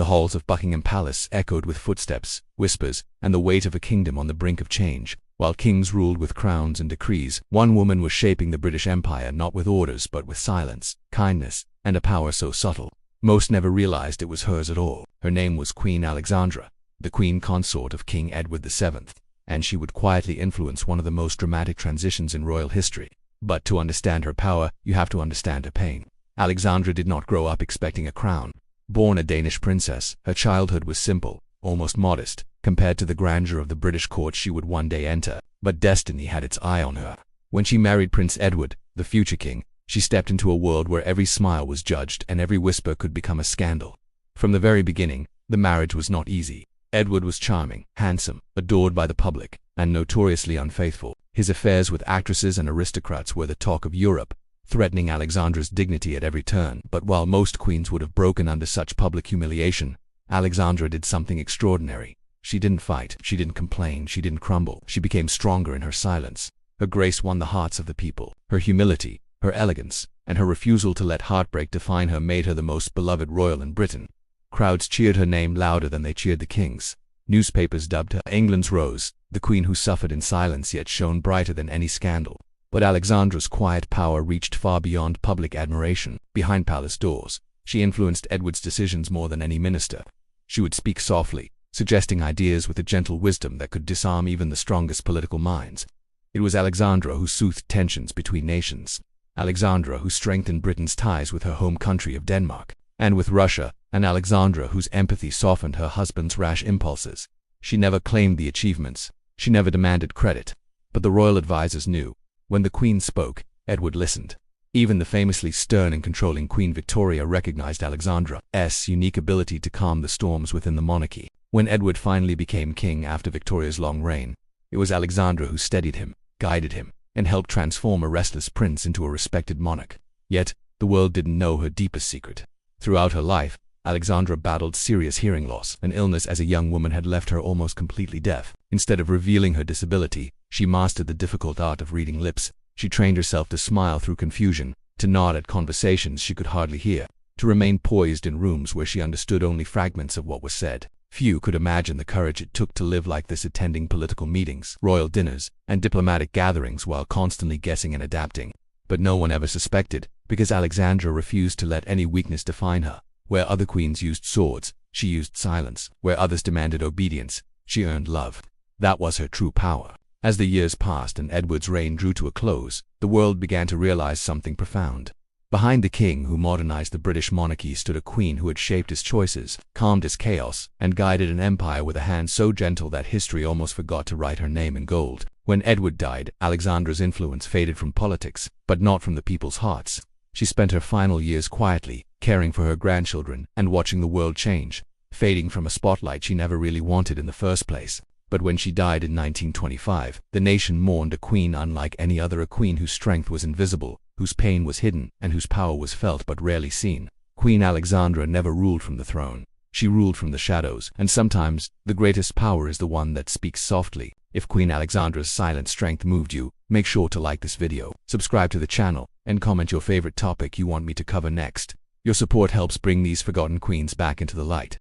The halls of Buckingham Palace echoed with footsteps, whispers, and the weight of a kingdom on the brink of change. While kings ruled with crowns and decrees, one woman was shaping the British Empire not with orders but with silence, kindness, and a power so subtle, most never realized it was hers at all. Her name was Queen Alexandra, the queen consort of King Edward VII, and she would quietly influence one of the most dramatic transitions in royal history. But to understand her power, you have to understand her pain. Alexandra did not grow up expecting a crown. Born a Danish princess, her childhood was simple, almost modest, compared to the grandeur of the British court she would one day enter. But destiny had its eye on her. When she married Prince Edward, the future king, she stepped into a world where every smile was judged and every whisper could become a scandal. From the very beginning, the marriage was not easy. Edward was charming, handsome, adored by the public, and notoriously unfaithful. His affairs with actresses and aristocrats were the talk of Europe, threatening Alexandra's dignity at every turn. But while most queens would have broken under such public humiliation, Alexandra did something extraordinary. She didn't fight, she didn't complain, she didn't crumble. She became stronger in her silence. Her grace won the hearts of the people. Her humility, her elegance, and her refusal to let heartbreak define her made her the most beloved royal in Britain. Crowds cheered her name louder than they cheered the king's. Newspapers dubbed her England's Rose, the queen who suffered in silence yet shone brighter than any scandal. But Alexandra's quiet power reached far beyond public admiration. Behind palace doors, she influenced Edward's decisions more than any minister. She would speak softly, suggesting ideas with a gentle wisdom that could disarm even the strongest political minds. It was Alexandra who soothed tensions between nations. Alexandra who strengthened Britain's ties with her home country of Denmark, and with Russia, and Alexandra whose empathy softened her husband's rash impulses. She never claimed the achievements. She never demanded credit. But the royal advisers knew. When the queen spoke, Edward listened. Even the famously stern and controlling Queen Victoria recognized Alexandra's unique ability to calm the storms within the monarchy. When Edward finally became king after Victoria's long reign, it was Alexandra who steadied him, guided him, and helped transform a restless prince into a respected monarch. Yet, the world didn't know her deepest secret. Throughout her life, Alexandra battled serious hearing loss. An illness as a young woman had left her almost completely deaf. Instead of revealing her disability, she mastered the difficult art of reading lips. She trained herself to smile through confusion, to nod at conversations she could hardly hear, to remain poised in rooms where she understood only fragments of what was said. Few could imagine the courage it took to live like this, attending political meetings, royal dinners, and diplomatic gatherings while constantly guessing and adapting. But no one ever suspected, because Alexandra refused to let any weakness define her. Where other queens used swords, she used silence. Where others demanded obedience, she earned love. That was her true power. As the years passed and Edward's reign drew to a close, the world began to realize something profound. Behind the king who modernized the British monarchy stood a queen who had shaped his choices, calmed his chaos, and guided an empire with a hand so gentle that history almost forgot to write her name in gold. When Edward died, Alexandra's influence faded from politics, but not from the people's hearts. She spent her final years quietly, caring for her grandchildren and watching the world change, fading from a spotlight she never really wanted in the first place. But when she died in 1925, the nation mourned a queen unlike any other, a queen whose strength was invisible, whose pain was hidden, and whose power was felt but rarely seen. Queen Alexandra never ruled from the throne. She ruled from the shadows, and sometimes the greatest power is the one that speaks softly. If Queen Alexandra's silent strength moved you, make sure to like this video, subscribe to the channel, and comment your favorite topic you want me to cover next. Your support helps bring these forgotten queens back into the light.